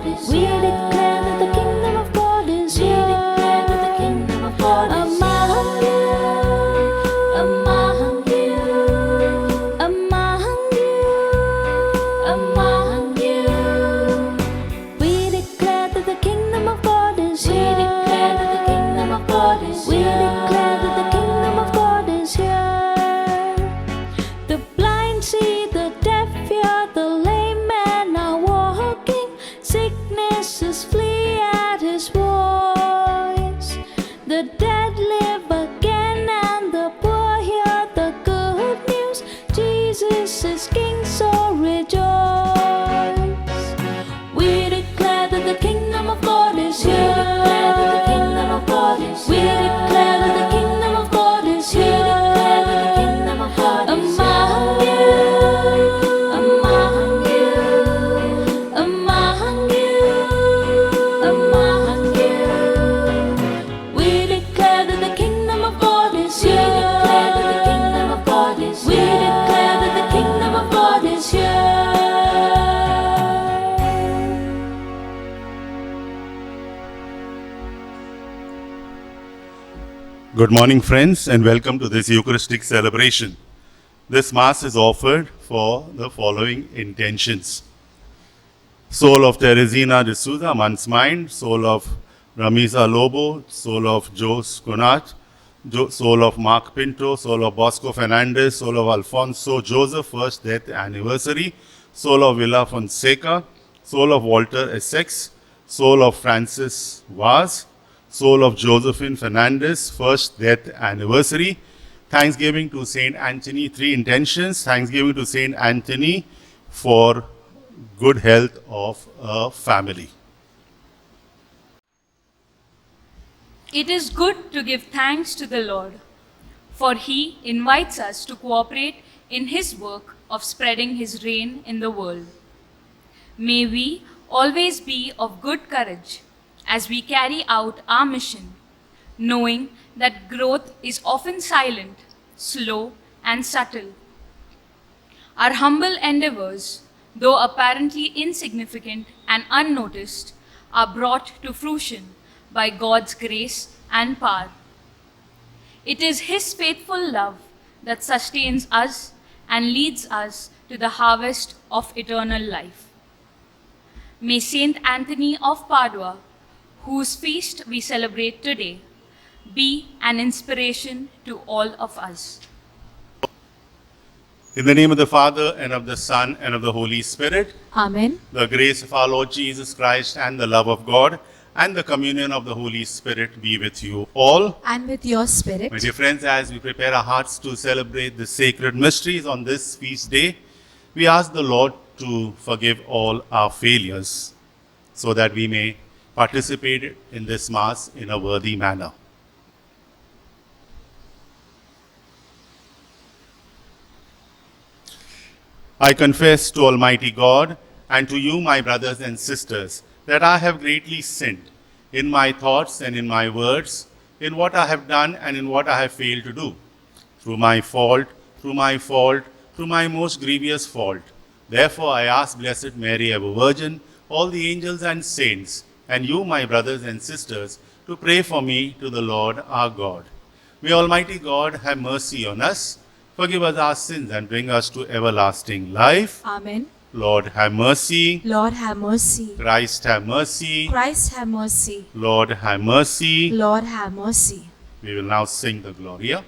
God is here. We declare that the kingdom of God is here. We declare that the kingdom of God is among you, among you, among you, among you. We declare that the kingdom of God is here. We declare that the kingdom of God is here. We declare that the kingdom of God is here. The blind see, the deaf hear, the lame men are walking. Sicknesses flee at his voice. The dead live again and the poor hear the good news. Jesus is King, so rejoice. We declare that the kingdom of God is here. We declare that the kingdom of God is here. We declare that the kingdom of God is here. We declare that the kingdom of God is among you, among you, among you, among you. We declare that the kingdom of God is here. We declare that the kingdom of God is here. We declare that the kingdom of God is here. Good morning, friends, and welcome to this Eucharistic celebration. This Mass is offered for the following intentions. Soul of Teresina de Souza, Month's Mind, soul of Ramisa Lobo, soul of Jose Conat, soul of Mark Pinto, soul of Bosco Fernandez, soul of Alfonso Joseph, first death anniversary, soul of Villa Fonseca, soul of Walter Essex, soul of Francis Vaz, soul of Josephine Fernandez, first death anniversary. Thanksgiving to Saint Anthony, 3 intentions. Thanksgiving to Saint Anthony for good health of a family. It is good to give thanks to the Lord, for He invites us to cooperate in His work of spreading His reign in the world. May we always be of good courage as we carry out our mission, knowing that growth is often silent, slow, and subtle. Our humble endeavors, though apparently insignificant and unnoticed, are brought to fruition by God's grace and power. It is His faithful love that sustains us and leads us to the harvest of eternal life. May Saint Anthony of Padua, whose feast we celebrate today, be an inspiration to all of us. In the name of the Father, and of the Son, and of the Holy Spirit, Amen. the grace of our Lord Jesus Christ, and the love of God, and the communion of the Holy Spirit be with you all. And with your spirit. My dear friends, as we prepare our hearts to celebrate the sacred mysteries on this feast day, we ask the Lord to forgive all our failures so that we may participate in this Mass in a worthy manner. I confess to Almighty God and to you, my brothers and sisters, that I have greatly sinned in my thoughts and in my words, in what I have done and in what I have failed to do, through my fault, through my most grievous fault. Therefore I ask Blessed Mary, ever Virgin, all the angels and saints, and you, my brothers and sisters, to pray for me to the Lord our God. May Almighty God have mercy on us, forgive us our sins, and bring us to everlasting life. Amen. Lord have mercy. Lord have mercy. Christ have mercy. Christ have mercy. Lord have mercy. Lord have mercy. We will now sing the Gloria.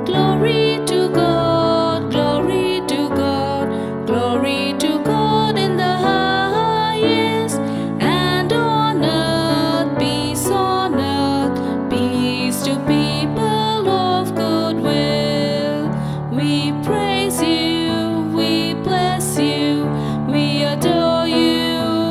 Glory to God, glory to God, glory to God in the highest, and on earth, peace to people of good will. We praise you, we bless you, we adore you,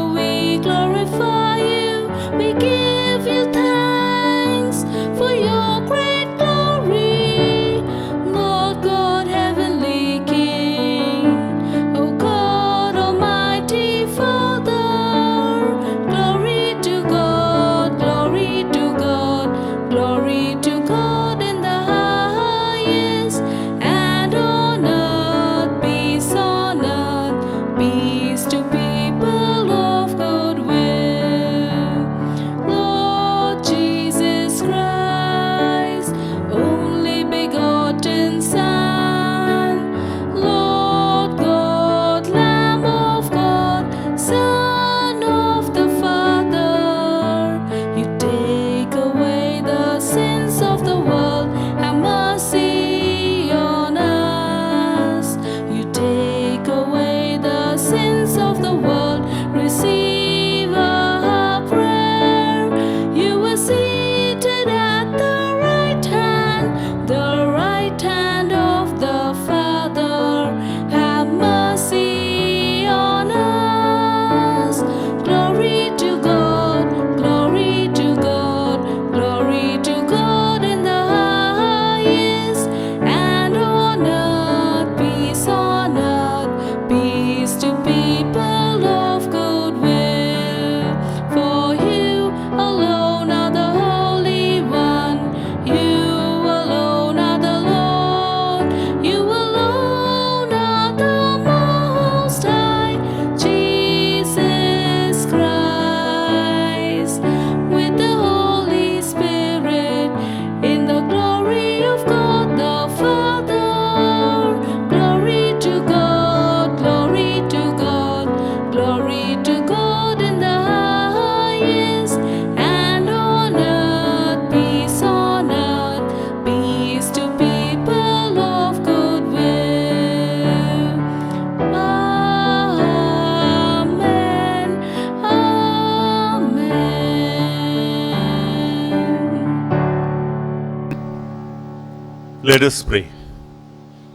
Let us pray.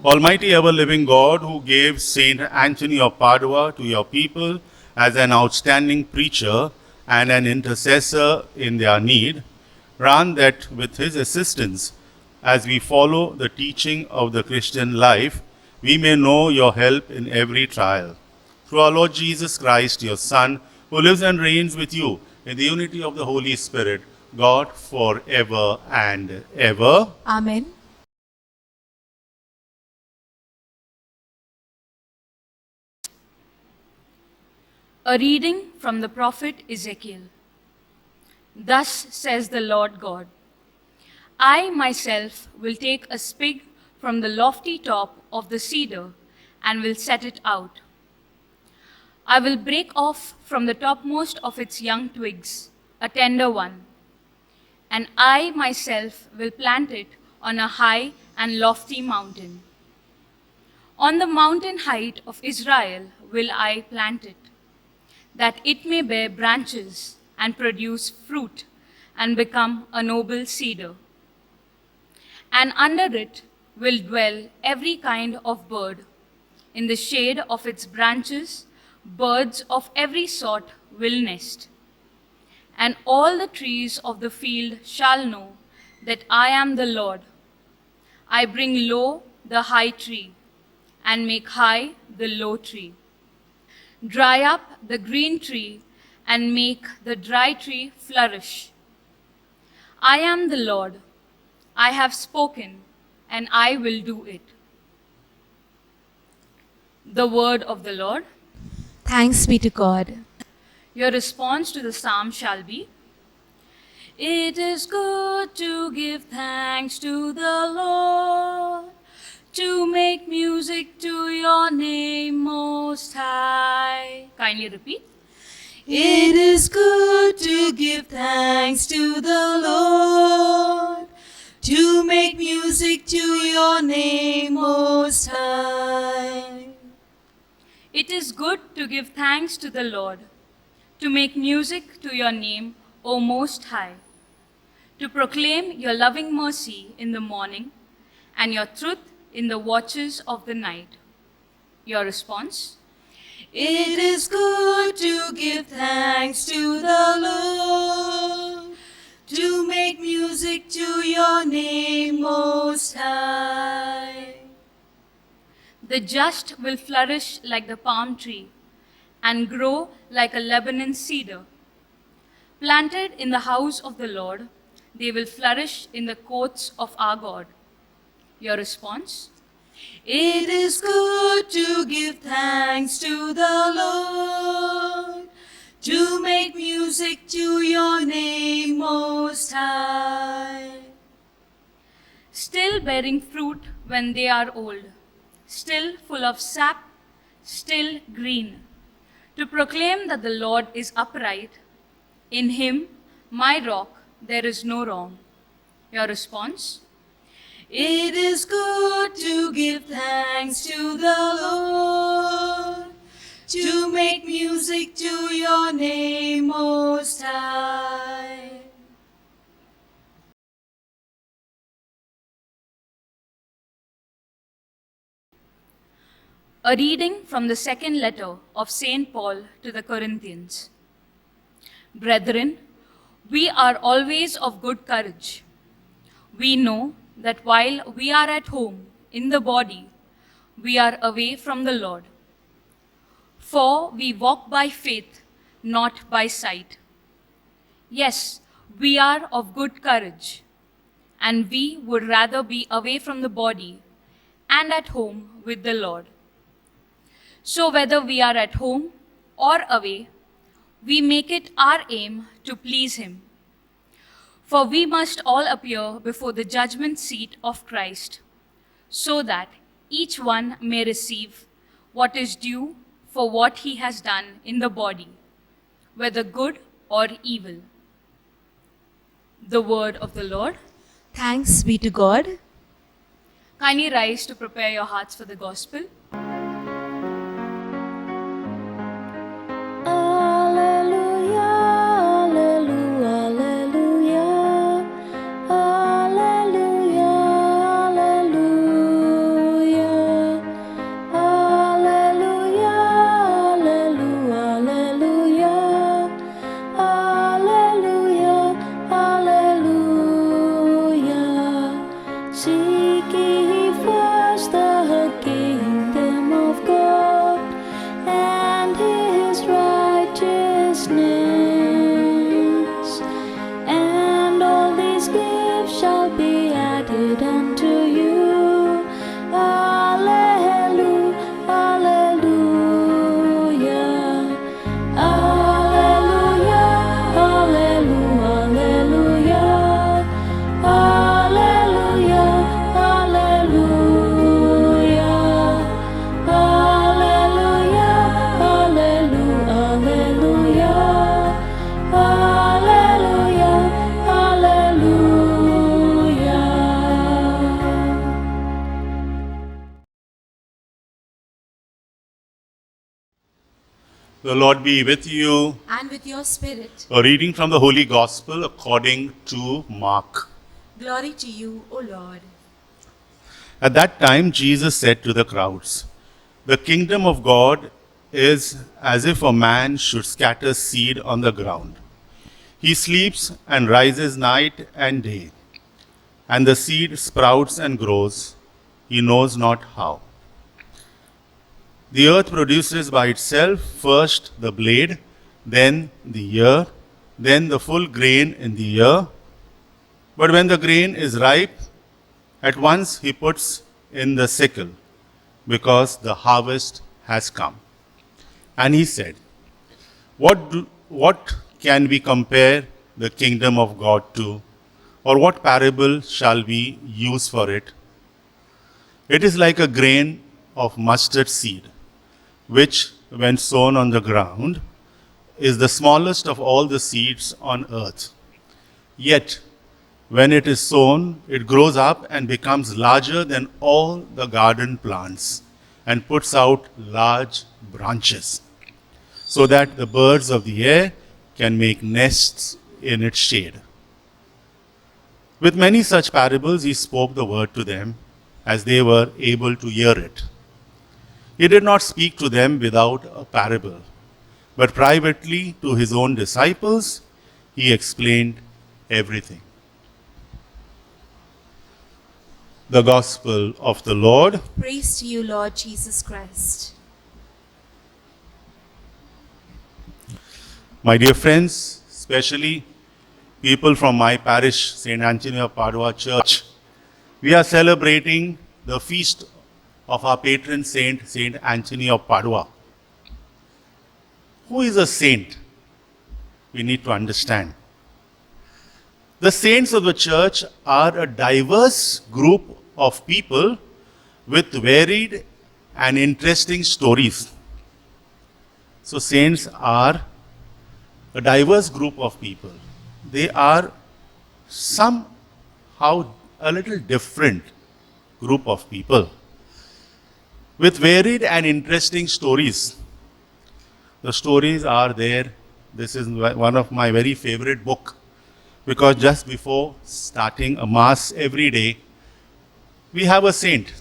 Almighty ever-living God, who gave Saint Anthony of Padua to your people as an outstanding preacher and an intercessor in their need, grant that with his assistance, as we follow the teaching of the Christian life, we may know your help in every trial. Through our Lord Jesus Christ, your Son, who lives and reigns with you in the unity of the Holy Spirit, God, forever and ever. Amen. A reading from the prophet Ezekiel. Thus says the Lord God, I myself will take a spig from the lofty top of the cedar and will set it out. I will break off from the topmost of its young twigs a tender one, and I myself will plant it on a high and lofty mountain. On the mountain height of Israel will I plant it, that it may bear branches and produce fruit and become a noble cedar. And under it will dwell every kind of bird. In the shade of its branches, birds of every sort will nest. And all the trees of the field shall know that I am the Lord. I bring low the high tree and make high the low tree. Dry up the green tree and make the dry tree flourish. I am the Lord. I have spoken, and I will do it. The word of the Lord. Thanks be to God. Your response to the psalm shall be, It is good to give thanks to the Lord, to make music to your name most high. Kindly repeat. It is good to give thanks to the Lord, to make music to your name most high. It is good to give thanks to the Lord, to make music to your name, O Most High, to proclaim your loving mercy in the morning and your truth in the watches of the night. Your response? It is good to give thanks to the Lord, to make music to your name most high. The just will flourish like the palm tree and grow like a Lebanon cedar. Planted in the house of the Lord, they will flourish in the courts of our God. Your response? It is good to give thanks to the Lord, to make music to your name most high. Still bearing fruit when they are old, still full of sap, still green, to proclaim that the Lord is upright. In him, my rock, there is no wrong. Your response? It is good to give thanks to the Lord, to make music to your name most high. A reading from the second letter of St. Paul to the Corinthians. Brethren, we are always of good courage. We know that while we are at home in the body, we are away from the Lord. For we walk by faith, not by sight. Yes, we are of good courage, and we would rather be away from the body and at home with the Lord. So whether we are at home or away, we make it our aim to please him. For we must all appear before the judgment seat of Christ, so that each one may receive what is due for what he has done in the body, whether good or evil. The word of the Lord. Thanks be to God. Kindly rise to prepare your hearts for the gospel. Alleluia, alleluia, alleluia, alleluia, Seek ye first the kingdom of God and his righteousness, and all these gifts shall be added unto you. Alleluia, alleluia, alleluia, alleluia, alleluia, alleluia, alleluia, alleluia, alleluia, alleluia. The Lord be with you. And with your spirit. A reading from the Holy Gospel according to Mark. Glory to you, O Lord. At that time, Jesus said to the crowds, "The kingdom of God is as if a man should scatter seed on the ground. He sleeps and rises night and day, and the seed sprouts and grows, he knows not how. The earth produces by itself first the blade, then the ear, then the full grain in the ear. But when the grain is ripe, at once he puts in the sickle, because the harvest has come." And he said, What can we compare the kingdom of God to? Or what parable shall we use for it? It is like a grain of mustard seed, which, when sown on the ground, is the smallest of all the seeds on earth. Yet, when it is sown, it grows up and becomes larger than all the garden plants and puts out large branches, so that the birds of the air can make nests in its shade. With many such parables, he spoke the word to them as they were able to hear it. He did not speak to them without a parable, but privately to his own disciples, he explained everything. The Gospel of the Lord. Praise to you, Lord Jesus Christ. My dear friends, especially people from my parish, St. Anthony of Padua Church, we are celebrating the feast of our patron saint, St. Anthony of Padua. Who is a saint? We need to understand. The saints of the church are a diverse group of people with varied and interesting stories. So saints are a diverse group of people. They are somehow a little different group of people with varied and interesting stories. The stories are there. This is one of my very favorite book, because just before starting a mass every day, we have a saint.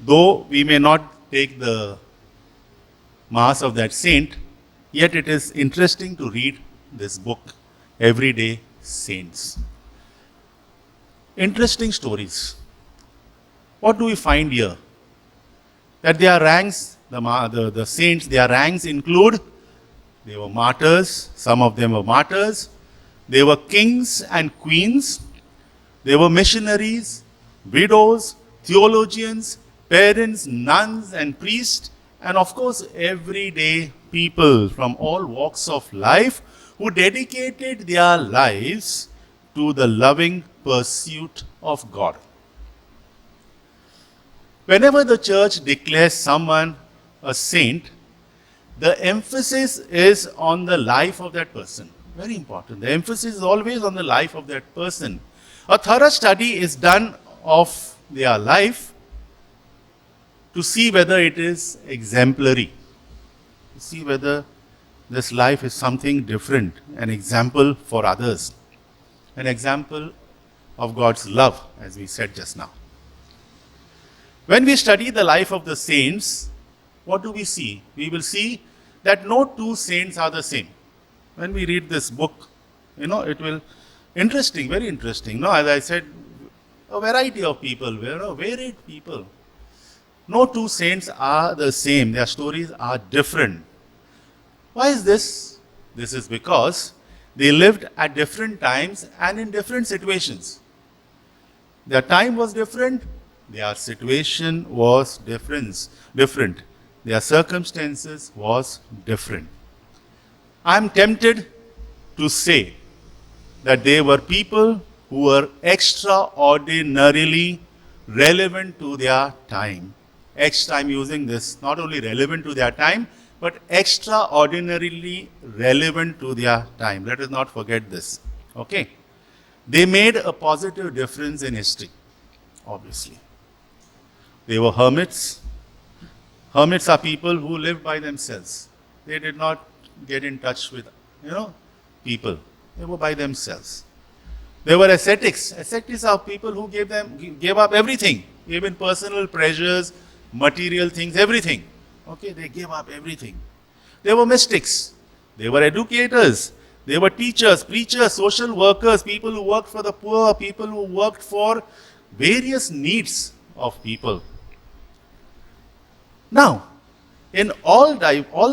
Though we may not take the mass of that saint, yet it is interesting to read this book, Everyday Saints. Interesting stories. What do we find here? That their ranks, the saints, their ranks include, they were martyrs, some of them were martyrs, they were kings and queens, they were missionaries, widows, theologians, parents, nuns and priests, and of course everyday people from all walks of life who dedicated their lives to the loving pursuit of God. Whenever the church declares someone a saint, the emphasis is on the life of that person. Very important. The emphasis is always on the life of that person. A thorough study is done of their life to see whether it is exemplary, to see whether this life is something different, an example for others, an example of God's love, as we said just now. When we study the life of the saints, what do we see? We will see that no two saints are the same. When we read this book, it will, interesting, very interesting. No, as I said, a variety of people, varied people. No two saints are the same. Their stories are different. Why is this? This is because they lived at different times and in different situations. Their time was different. Their situation was different. Their circumstances was different. I am tempted to say that they were people who were extraordinarily relevant to their time. I'm using this, not only relevant to their time, but extraordinarily relevant to their time. Let us not forget this. Okay? They made a positive difference in history, obviously. They were hermits. Hermits are people who lived by themselves. They did not get in touch with, people. They were by themselves. They were ascetics. Ascetics are people who gave up everything, even personal pleasures, material things, everything. Okay, they gave up everything. They were mystics. They were educators. They were teachers, preachers, social workers, people who worked for the poor, people who worked for various needs of people. Now, in all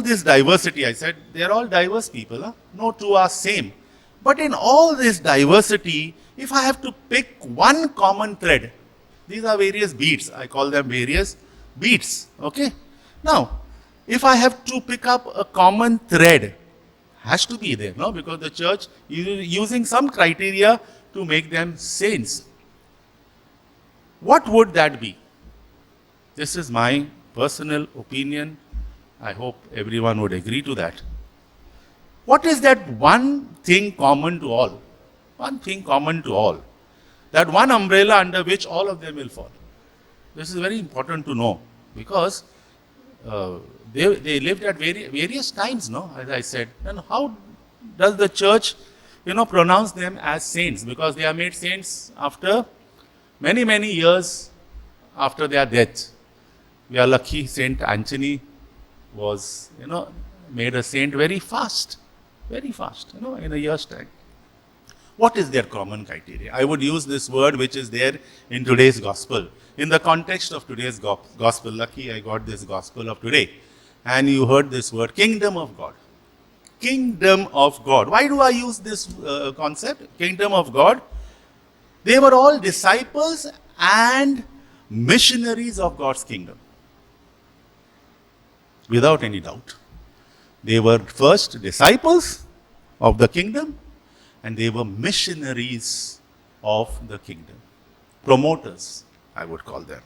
this diversity, I said, they are all diverse people. Huh? No two are same. But in all this diversity, if I have to pick one common thread, these are various beats. I call them various beats. Okay? Now, if I have to pick up a common thread, has to be there, no? Because the church is using some criteria to make them saints. What would that be? This is my personal opinion. I hope everyone would agree to that. What is that one thing common to all? One thing common to all. That one umbrella under which all of them will fall. This is very important to know because they lived at various times, no? As I said. And how does the church, pronounce them as saints? Because they are made saints after many, many years after their death. We are lucky Saint Anthony was, made a saint very fast, in a year's time. What is their common criteria? I would use this word which is there in today's gospel. In the context of today's gospel, lucky I got this gospel of today. And you heard this word, kingdom of God. Kingdom of God. Why do I use this concept, kingdom of God? They were all disciples and missionaries of God's kingdom. Without any doubt. They were first disciples of the kingdom and they were missionaries of the kingdom. Promoters, I would call them.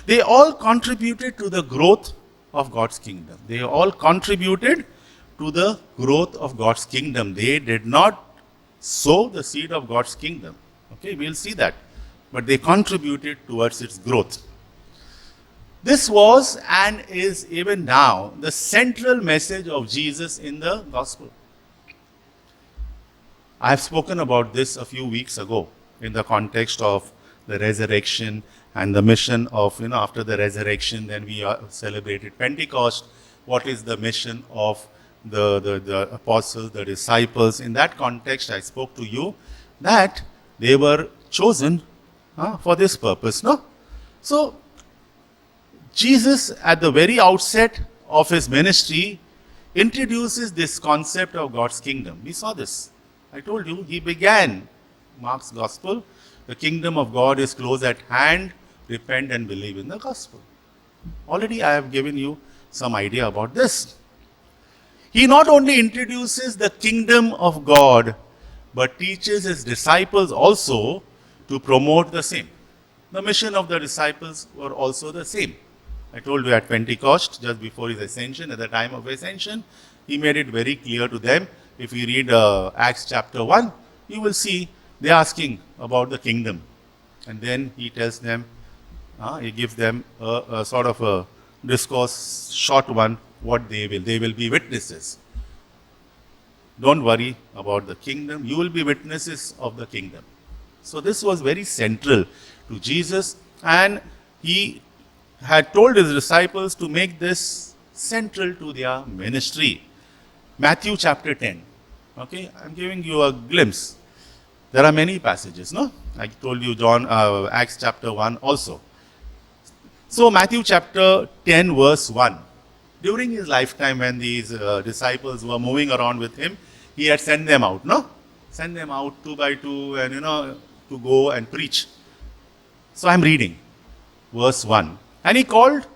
They all contributed to the growth of God's kingdom. They all contributed to the growth of God's kingdom. They did not sow the seed of God's kingdom. Okay, we'll see that. But they contributed towards its growth. This was and is even now the central message of Jesus in the gospel. I have spoken about this a few weeks ago in the context of the resurrection and the mission of, after the resurrection, then we celebrated Pentecost. What is the mission of the apostles, the disciples? In that context, I spoke to you that they were chosen for this purpose. No? So, Jesus, at the very outset of his ministry, introduces this concept of God's kingdom. We saw this. I told you, he began Mark's gospel. The kingdom of God is close at hand. Repent and believe in the gospel. Already I have given you some idea about this. He not only introduces the kingdom of God, but teaches his disciples also to promote the same. The mission of the disciples were also the same. I told you at Pentecost, just before his ascension, at the time of ascension, he made it very clear to them. If you read Acts chapter 1, you will see they are asking about the kingdom. And then he tells them, he gives them a sort of a discourse, short one, what they will. They will be witnesses. Don't worry about the kingdom. You will be witnesses of the kingdom. So this was very central to Jesus, and he had told his disciples to make this central to their ministry. Matthew chapter 10. Okay, I'm giving you a glimpse. There are many passages, no? I told you Acts chapter 1 also. So Matthew chapter 10 verse 1. During his lifetime when these disciples were moving around with him, he had sent them out, no? Send them out 2 by 2 and, to go and preach. So I'm reading verse 1. And he called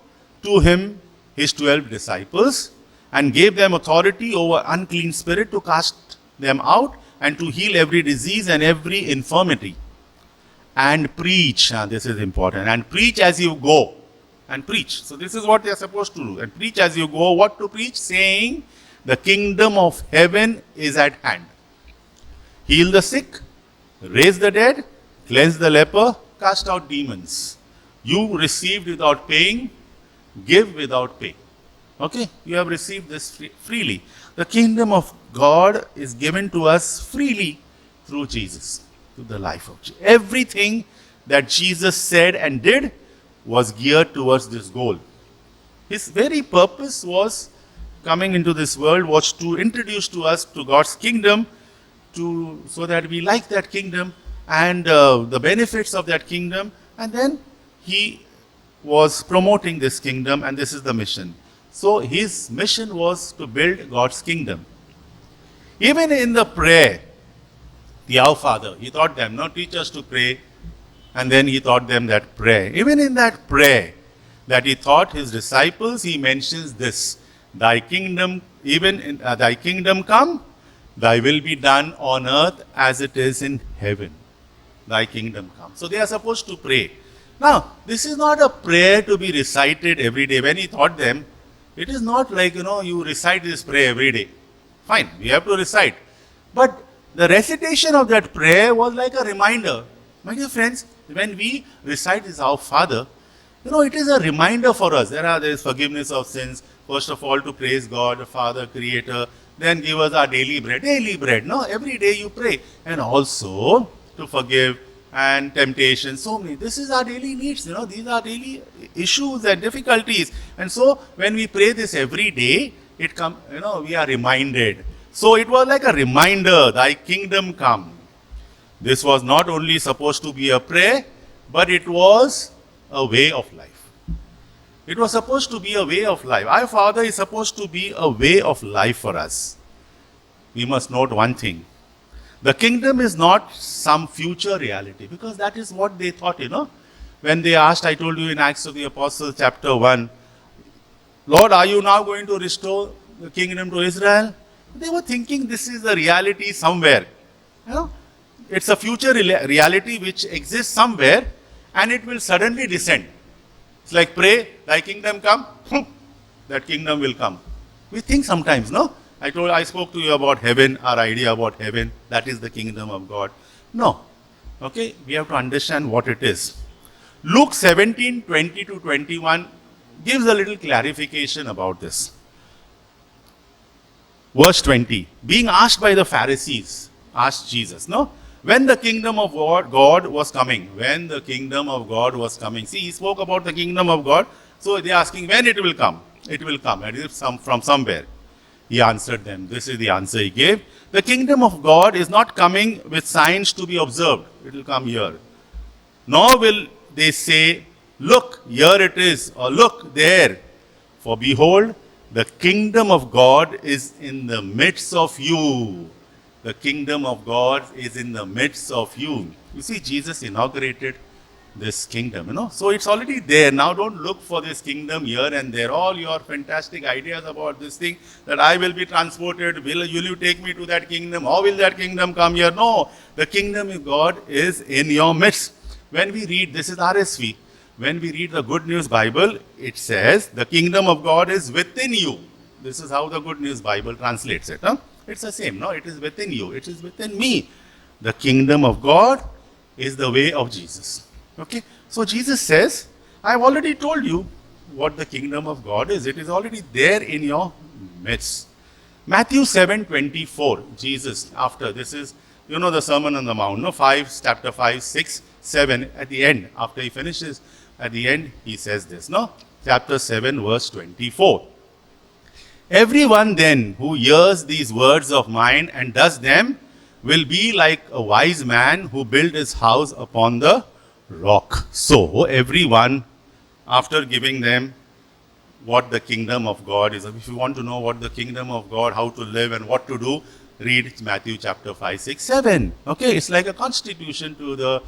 to him his 12 disciples and gave them authority over unclean spirit to cast them out and to heal every disease and every infirmity. And preach, this is important, and preach as you go. And preach. So this is what they are supposed to do. And preach as you go. What to preach? Saying, the kingdom of heaven is at hand. Heal the sick, raise the dead, cleanse the leper, cast out demons. You received without paying, give without pay. Okay? You have received this freely. The kingdom of God is given to us freely through Jesus, through the life of Jesus. Everything that Jesus said and did was geared towards this goal. His very purpose was coming into this world was to introduce to us to God's kingdom, so that we like that kingdom and the benefits of that kingdom. And then he was promoting this kingdom, and this is the mission. So his mission was to build God's kingdom. Even in the prayer, the Our Father, he taught them, teach us to pray. And then he taught them that prayer. Even in that prayer that he taught his disciples, he mentions this: Thy kingdom, thy kingdom come, thy will be done on earth as it is in heaven. Thy kingdom come. So they are supposed to pray. Now, this is not a prayer to be recited every day. When he taught them, it is not like, you recite this prayer every day. Fine, we have to recite. But the recitation of that prayer was like a reminder. My dear friends, when we recite this Our Father, it is a reminder for us. There is forgiveness of sins. First of all, to praise God, the Father, Creator. Then give us our daily bread. Daily bread, every day you pray. And also to forgive and temptation. So many. This is our daily needs. These are daily issues and difficulties. And so when we pray this every day, we are reminded. So it was like a reminder, thy kingdom come. This was not only supposed to be a prayer, but it was a way of life. It was supposed to be a way of life. Our Father is supposed to be a way of life for us. We must note one thing. The kingdom is not some future reality, because that is what they thought, When they asked, I told you in Acts of the Apostles chapter 1, Lord, are you now going to restore the kingdom to Israel? They were thinking this is the reality somewhere. It's a future reality which exists somewhere, and it will suddenly descend. It's like pray, thy kingdom come, that kingdom will come. We think sometimes, I spoke to you about heaven, our idea about heaven, that is the kingdom of God. No. Okay, we have to understand what it is. Luke 17, 20 to 21 gives a little clarification about this. Verse 20, being asked by the Pharisees, asked Jesus, when the kingdom of God was coming. When the kingdom of God was coming. See, he spoke about the kingdom of God. So they are asking when it will come. It will come. And it is from somewhere. He answered them. This is the answer he gave. The kingdom of God is not coming with signs to be observed. It will come here. Nor will they say, look, here it is, or look there. For behold, the kingdom of God is in the midst of you. The kingdom of God is in the midst of you. You see, Jesus inaugurated this kingdom, So it's already there. Now don't look for this kingdom here and there. All your fantastic ideas about this thing, that I will be transported. Will you take me to that kingdom? How will that kingdom come here? No. The kingdom of God is in your midst. When we read, this is RSV. When we read the Good News Bible, it says, the kingdom of God is within you. This is how the Good News Bible translates it. It's the same, it is within you. It is within me. The kingdom of God is the way of Jesus. Okay, so Jesus says, I have already told you what the kingdom of God is. It is already there in your midst. Matthew 7:24, Jesus, after this is, the Sermon on the Mount, chapter 5, 6, 7, at the end, after he finishes, at the end, he says this, chapter 7, verse 24. Everyone then who hears these words of mine and does them will be like a wise man who built his house upon the rock. So, everyone, after giving them what the kingdom of God is, if you want to know what the kingdom of God, how to live and what to do, read Matthew chapter 5, 6, 7. Okay, it's like a constitution to the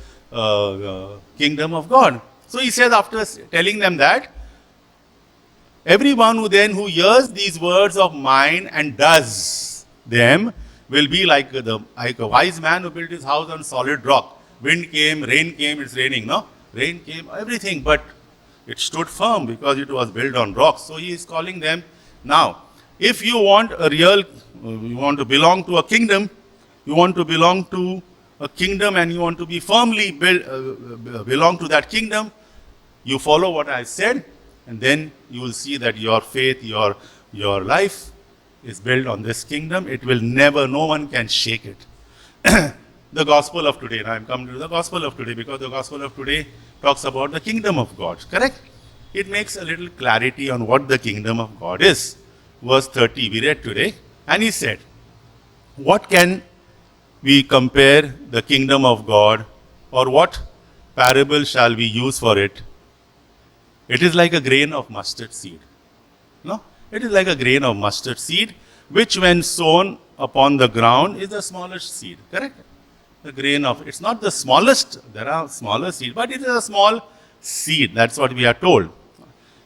kingdom of God. So he says, after telling them that, everyone who hears these words of mine and does them will be like a wise man who built his house on solid rock. Wind came, rain came, it's raining, no? Rain came, everything, but it stood firm because it was built on rocks. So he is calling them. Now, if you want you want to belong to a kingdom, you want to belong to a kingdom and you want to be firmly belong to that kingdom, you follow what I said, and then you will see that your faith, your life is built on this kingdom. It will never, no one can shake it. The gospel of today, now I am coming to the gospel of today because the gospel of today talks about the kingdom of God, correct? It makes a little clarity on what the kingdom of God is. Verse 30 we read today, and he said, what can we compare the kingdom of God, or what parable shall we use for it? It is like a grain of mustard seed. No? It is like a grain of mustard seed, which when sown upon the ground is the smallest seed. Correct? The grain of, it's not the smallest, there are smaller seeds, but it is a small seed. That's what we are told.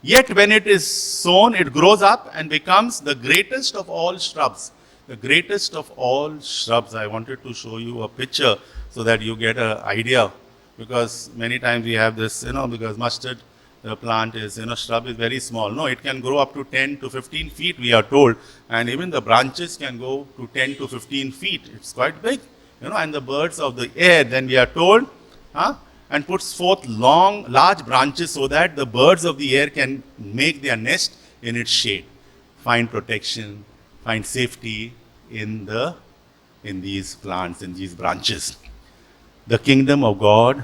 Yet when it is sown, it grows up and becomes the greatest of all shrubs. The greatest of all shrubs. I wanted to show you a picture so that you get an idea. Because many times we have this, because mustard, the plant is, shrub is very small. No, it can grow up to 10 to 15 feet, we are told. And even the branches can go to 10 to 15 feet. It's quite big. And the birds of the air, then we are told, and puts forth large branches so that the birds of the air can make their nest in its shade. Find protection, find safety in these plants, in these branches. The kingdom of God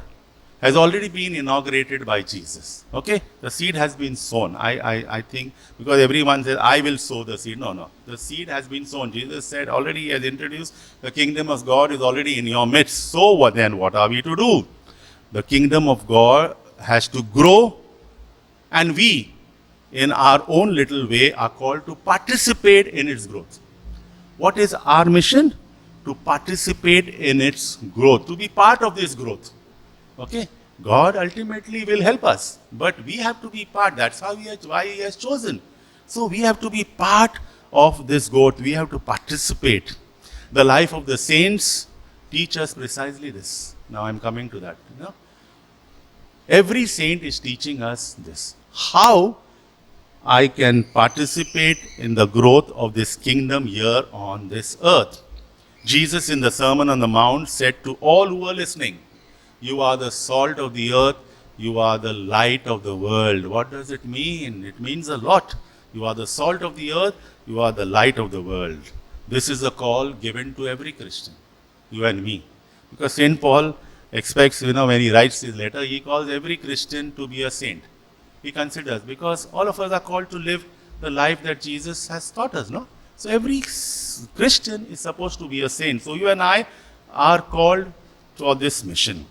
has already been inaugurated by Jesus. Okay? The seed has been sown. I think, because everyone says, I will sow the seed. No. The seed has been sown. Jesus said already, he has introduced, the kingdom of God is already in your midst. So then what are we to do? The kingdom of God has to grow, and we, in our own little way, are called to participate in its growth. What is our mission? To participate in its growth, to be part of this growth. Okay? God ultimately will help us, but we have to be part. That's why he has chosen. So we have to be part of this growth. We have to participate. The life of the saints teach us precisely this. Now I'm coming to that. Every saint is teaching us this. How I can participate in the growth of this kingdom here on this earth. Jesus in the Sermon on the Mount said to all who were listening, you are the salt of the earth, you are the light of the world. What does it mean? It means a lot. You are the salt of the earth, you are the light of the world. This is a call given to every Christian, you and me. Because St. Paul expects, when he writes his letter, he calls every Christian to be a saint. He considers, because all of us are called to live the life that Jesus has taught us, no? So every Christian is supposed to be a saint. So you and I are called for this mission.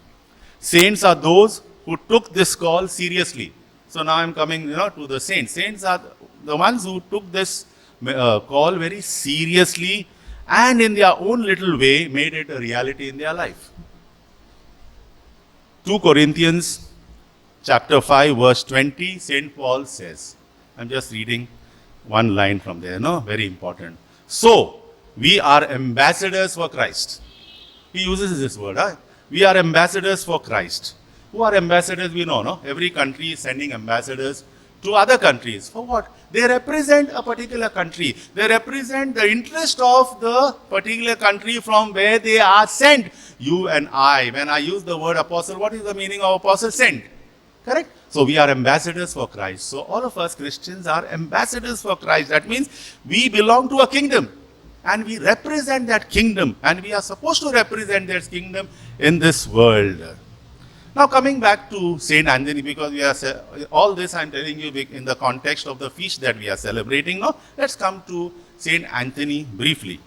Saints are those who took this call seriously. So now I'm coming, to the saints. Saints are the ones who took this call very seriously and in their own little way made it a reality in their life. 2 Corinthians chapter 5 verse 20, St. Paul says, I'm just reading one line from there, very important. So, we are ambassadors for Christ. He uses this word, We are ambassadors for Christ. Who are ambassadors? We know, no? Every country is sending ambassadors to other countries. For what? They represent a particular country. They represent the interest of the particular country from where they are sent. You and I, when I use the word apostle, what is the meaning of apostle? Sent. Correct? So we are ambassadors for Christ. So all of us Christians are ambassadors for Christ. That means we belong to a kingdom. And we represent that kingdom. And we are supposed to represent that kingdom in this world. Now coming back to Saint Anthony, because we are all this I'm telling you in the context of the feast that we are celebrating now. Let's come to Saint Anthony briefly.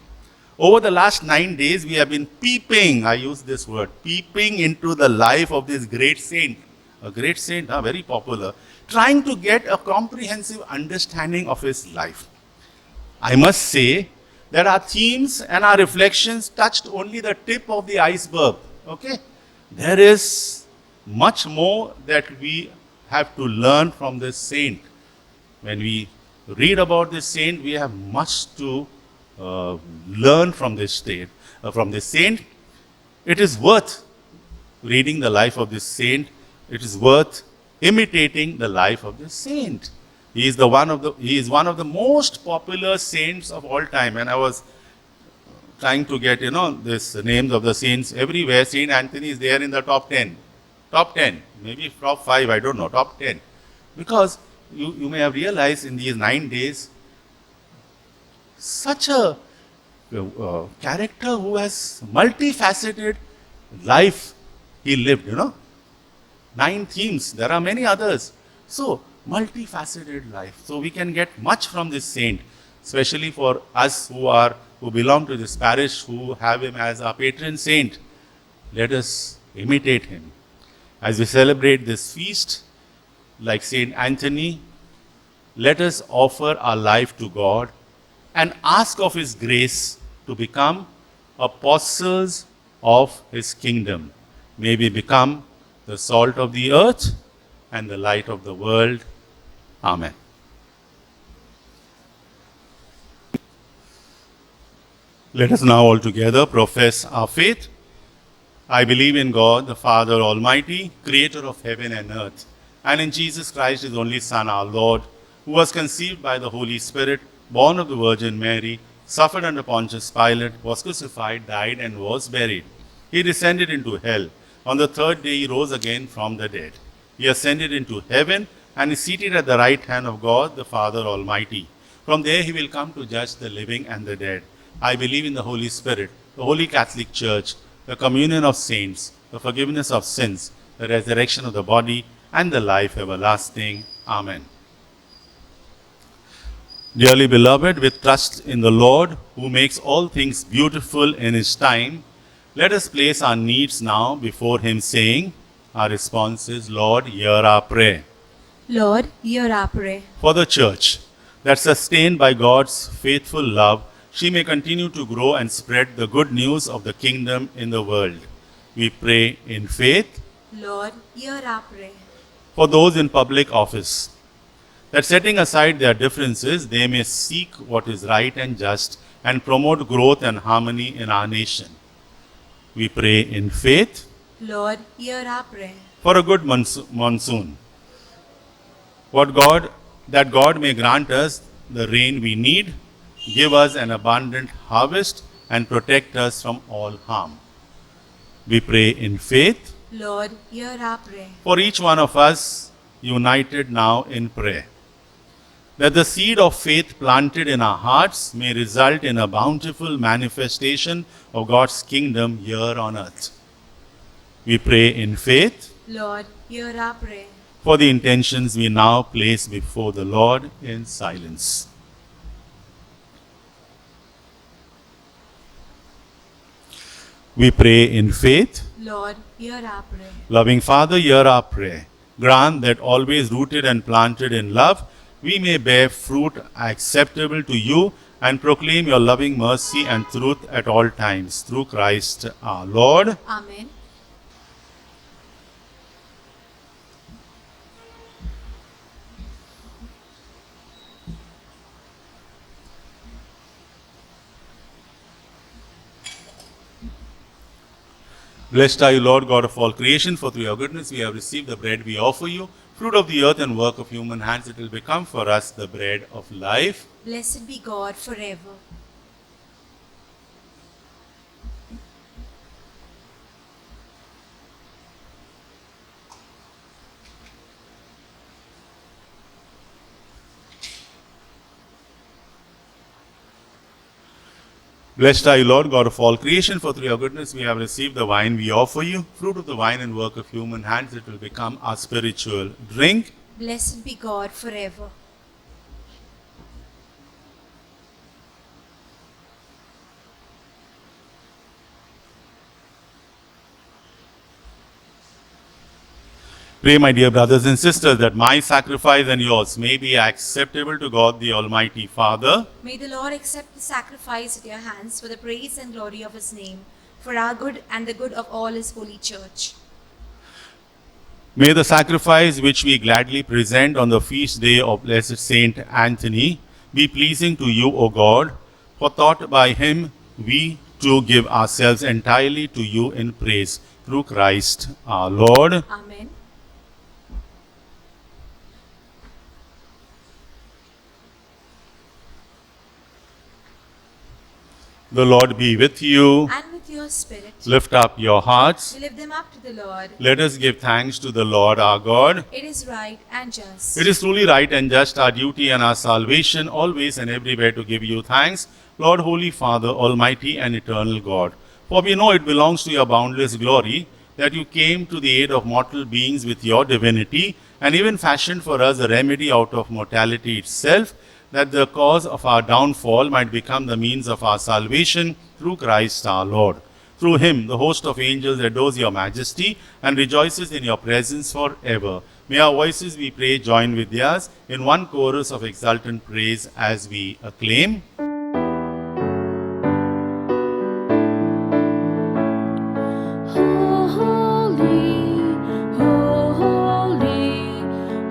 Over the last 9 days, we have been peeping, I use this word, peeping into the life of this great saint. A great saint, very popular, trying to get a comprehensive understanding of his life. I must say that our themes and our reflections touched only the tip of the iceberg. Okay? There is much more that we have to learn from this saint. When we read about this saint, we have much to learn from this saint. It is worth reading the life of this saint. It is worth imitating the life of this saint. He is one of the most popular saints of all time. And I was trying to get, this names of the saints everywhere. Saint Anthony is there in the top 10. Top 10, maybe top 5, I don't know, top 10. Because you may have realized in these 9 days, such a character who has multifaceted life he lived, 9 themes, there are many others. So, multifaceted life. So, we can get much from this saint, especially for us who belong to this parish, who have him as our patron saint. Let us imitate him. As we celebrate this feast, like Saint Anthony, let us offer our life to God and ask of His grace to become apostles of His kingdom. May we become the salt of the earth and the light of the world. Amen. Let us now all together profess our faith. I believe in God, the Father Almighty, creator of heaven and earth, and in Jesus Christ, His only Son, our Lord, who was conceived by the Holy Spirit, born of the Virgin Mary, suffered under Pontius Pilate, was crucified, died, and was buried. He descended into hell. On the third day, He rose again from the dead. He ascended into heaven and is seated at the right hand of God, the Father Almighty. From there, He will come to judge the living and the dead. I believe in the Holy Spirit, the Holy Catholic Church, the communion of saints, the forgiveness of sins, the resurrection of the body, and the life everlasting. Amen. Dearly beloved, with trust in the Lord, who makes all things beautiful in His time, let us place our needs now before Him, saying, our response is, Lord, hear our prayer. Lord, hear our prayer. For the Church, that sustained by God's faithful love, she may continue to grow and spread the good news of the kingdom in the world. We pray in faith. Lord, hear our prayer. For those in public office, that setting aside their differences, they may seek what is right and just and promote growth and harmony in our nation. We pray in faith. Lord, hear our prayer. For a good monsoon, that God may grant us the rain we need, give us an abundant harvest, and protect us from all harm. We pray in faith. Lord, hear our prayer. For each one of us united now in prayer, that the seed of faith planted in our hearts may result in a bountiful manifestation of God's kingdom here on earth. We pray in faith. Lord, hear our prayer. For the intentions we now place before the Lord in silence. We pray in faith. Lord, hear our prayer. Loving Father, hear our prayer. Grant that always rooted and planted in love, we may bear fruit acceptable to You and proclaim Your loving mercy and truth at all times. Through Christ our Lord. Amen. Blessed are You, Lord God of all creation, for through Your goodness we have received the bread we offer You, fruit of the earth and work of human hands. It will become for us the bread of life. Blessed be God forever. Blessed are You, Lord God of all creation, for through Your goodness we have received the wine we offer You, fruit of the vine and work of human hands. It will become our spiritual drink. Blessed be God forever. Pray, my dear brothers and sisters, that my sacrifice and yours may be acceptable to God the Almighty Father. May the Lord accept the sacrifice at your hands for the praise and glory of his name, for our good and the good of all his holy church. May the sacrifice which we gladly present on the feast day of Blessed Saint Anthony be pleasing to you, O God, for taught by him we too give ourselves entirely to you in praise through Christ our Lord. Amen. The Lord be with you. And with your spirit, Lift up your hearts. we lift them up to the Lord. Let us give thanks to the Lord our God. It is right and just. It is truly right and just, our duty and our salvation, always and everywhere to give you thanks, Lord, Holy Father, Almighty and Eternal God. For we know it belongs to your boundless glory that you came to the aid of mortal beings with your divinity, and even fashioned for us a remedy out of mortality itself, that the cause of our downfall might become the means of our salvation through Christ our Lord. Through him, the host of angels adores your majesty and rejoices in your presence forever. May our voices, we pray, join with theirs in one chorus of exultant praise as we acclaim.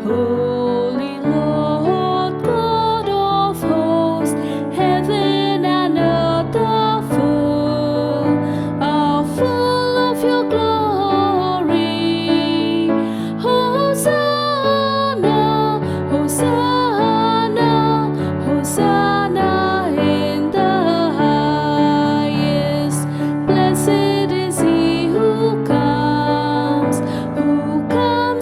Holy Lord God of hosts, heaven and earth are full of your glory. Hosanna, Hosanna, Hosanna in the highest. Blessed is he who comes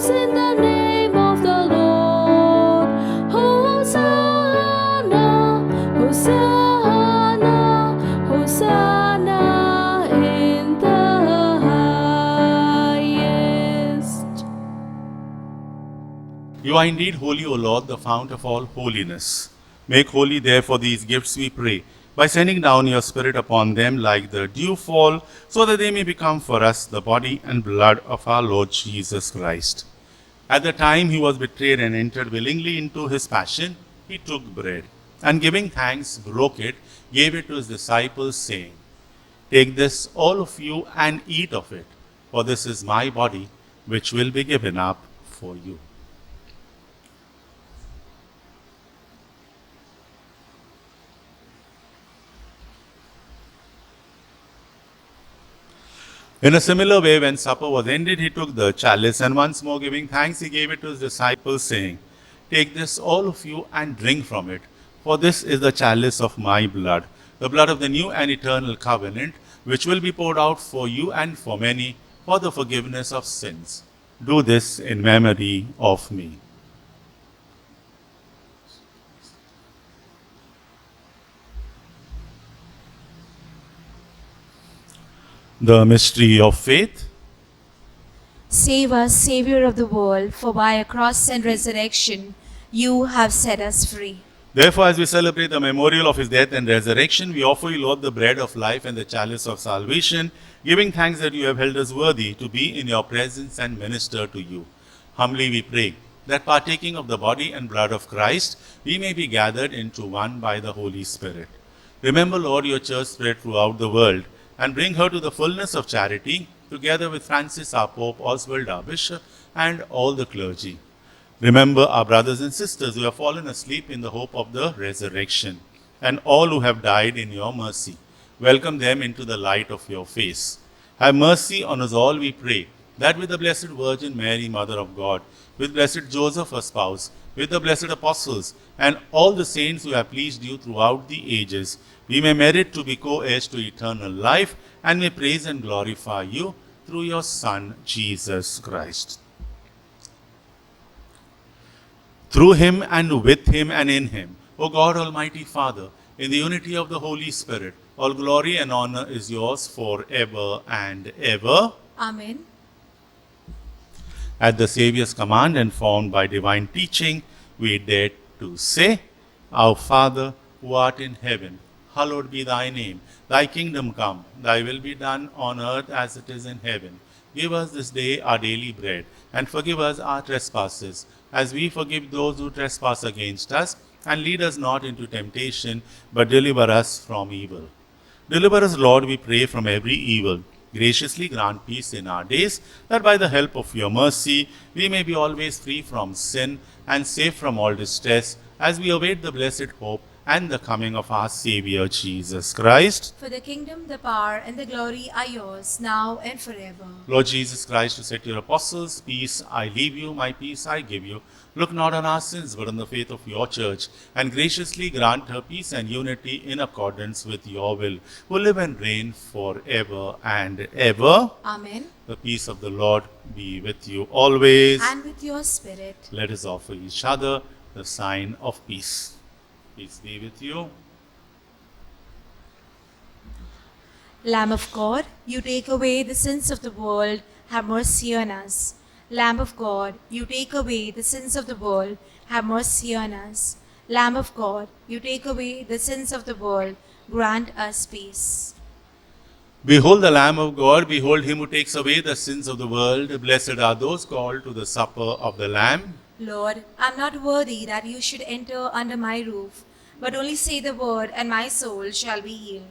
in the name of the Lord. Hosanna, Hosanna, Hosanna in the highest. You are indeed holy, O Lord, the fount of all holiness. Make holy, therefore, these gifts, we pray, by sending down your Spirit upon them like the dewfall, so that they may become for us the body and blood of our Lord Jesus Christ. At the time he was betrayed and entered willingly into his passion, he took bread, and giving thanks, broke it, gave it to his disciples, saying, Take this, all of you, and eat of it, for this is my body, which will be given up for you. In a similar way, when supper was ended, he took the chalice, and once more giving thanks, he gave it to his disciples, saying, Take this, all of you, and drink from it, for this is the chalice of my blood, the blood of the new and eternal covenant, which will be poured out for you and for many for the forgiveness of sins. Do this in memory of me. The mystery of faith. Save us, Savior of the world, for by a cross and resurrection you have set us free. Therefore, as we celebrate the memorial of his death and resurrection, we offer you, Lord, the bread of life and the chalice of salvation, giving thanks that you have held us worthy to be in your presence and minister to you. Humbly we pray that partaking of the body and blood of Christ, we may be gathered into one by the Holy Spirit. Remember, Lord, your church spread throughout the world, and bring her to the fullness of charity, together with Francis our Pope, Oswald our Bishop, and all the clergy. Remember our brothers and sisters who have fallen asleep in the hope of the resurrection, and all who have died in your mercy. Welcome them into the light of your face. Have mercy on us all, we pray, that with the Blessed Virgin Mary, Mother of God, with Blessed Joseph, her spouse, with the blessed apostles, and all the saints who have pleased you throughout the ages, we may merit to be co-heirs to eternal life, and may praise and glorify you through your Son, Jesus Christ. Through him and with him and in him, O God, Almighty Father, in the unity of the Holy Spirit, all glory and honor is yours forever and ever. Amen. At the Saviour's command and formed by divine teaching, we dare to say, Our Father, who art in heaven, hallowed be thy name. Thy kingdom come, thy will be done on earth as it is in heaven. Give us this day our daily bread, and forgive us our trespasses, as we forgive those who trespass against us. And lead us not into temptation, but deliver us from evil. Deliver us, Lord, we pray, from every evil. Graciously grant peace in our days, that by the help of your mercy we may be always free from sin and safe from all distress, as we await the blessed hope and the coming of our Saviour Jesus Christ. For the kingdom, the power, and the glory are yours, now and forever. Lord Jesus Christ, who said to your apostles, peace I leave you, my peace I give you, look not on our sins, but on the faith of your church, and graciously grant her peace and unity in accordance with your will, who live and reign forever and ever. Amen. The peace of the Lord be with you always. And with your spirit. Let us offer each other the sign of peace. Peace be with you. Lamb of God, you take away the sins of the world, have mercy on us. Lamb of God, you take away the sins of the world, have mercy on us. Lamb of God, you take away the sins of the world, grant us peace. Behold the Lamb of God, behold him who takes away the sins of the world. Blessed are those called to the supper of the Lamb. Lord, I am not worthy that you should enter under my roof, but only say the word, and my soul shall be healed.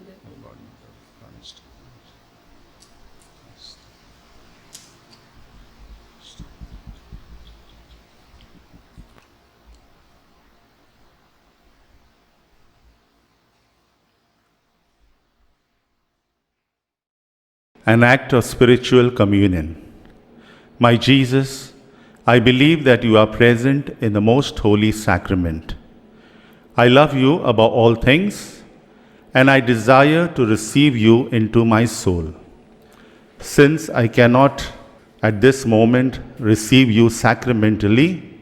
An act of spiritual communion. My Jesus, I believe that you are present in the most holy sacrament. I love you above all things, and I desire to receive you into my soul. Since I cannot at this moment receive you sacramentally,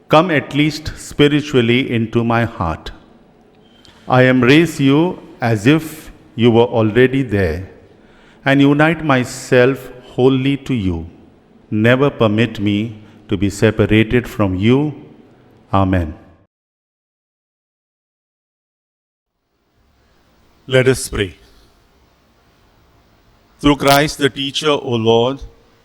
come at least spiritually into my heart. I embrace you as if you were already there, and unite myself wholly to you. Never permit me to be separated from you. Amen. Let us pray. Through Christ the teacher, O Lord,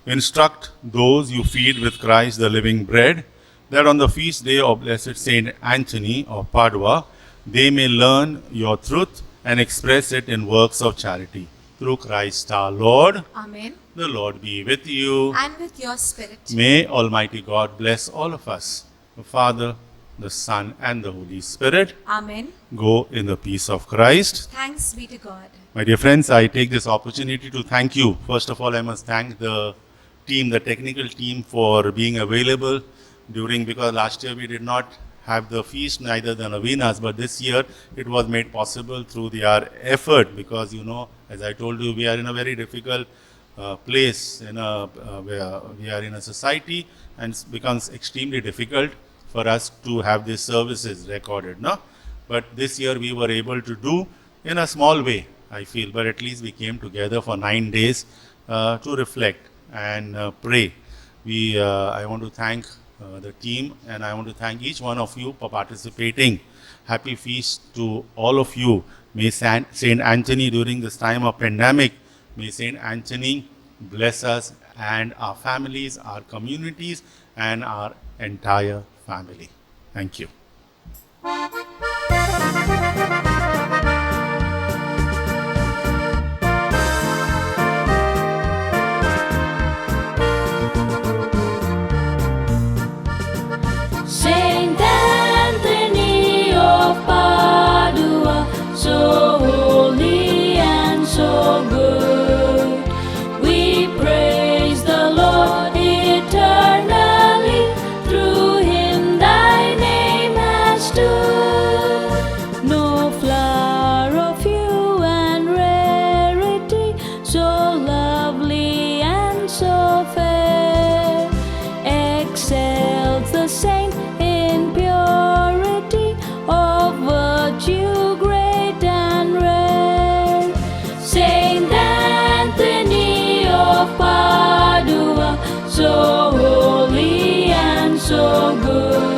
instruct those you feed with Christ the living bread, that on the feast day of blessed Saint Anthony of Padua, they may learn your truth and express it in works of charity. Through Christ our Lord. Amen. The Lord be with you. And with your spirit. May Almighty God bless all of us, the Father, the Son, and the Holy Spirit. Amen. Go in the peace of Christ. Thanks be to God. My dear friends, I take this opportunity to thank you. First of all, I must thank the team, the technical team, for being available because last year we did not have the feast, neither the novenas, but this year it was made possible through their effort, because as I told you, we are in a very difficult place where we are in a society, and it becomes extremely difficult for us to have these services recorded. But this year we were able to do in a small way, I feel, but at least we came together for 9 days to reflect and pray. I want to thank the team, and I want to thank each one of you for participating. Happy feast to all of you. May Saint Anthony, during this time of pandemic, may Saint Anthony bless us and our families, our communities, and our entire family. Thank you. Saint Anthony of Padua, so holy and so good, we praise the Lord eternally. Through him thy name has stood. No flower of hue and rarity, so lovely and so fair, excels the saint in purity, of virtue great and rare. Saint Anthony of Padua, so holy and so good.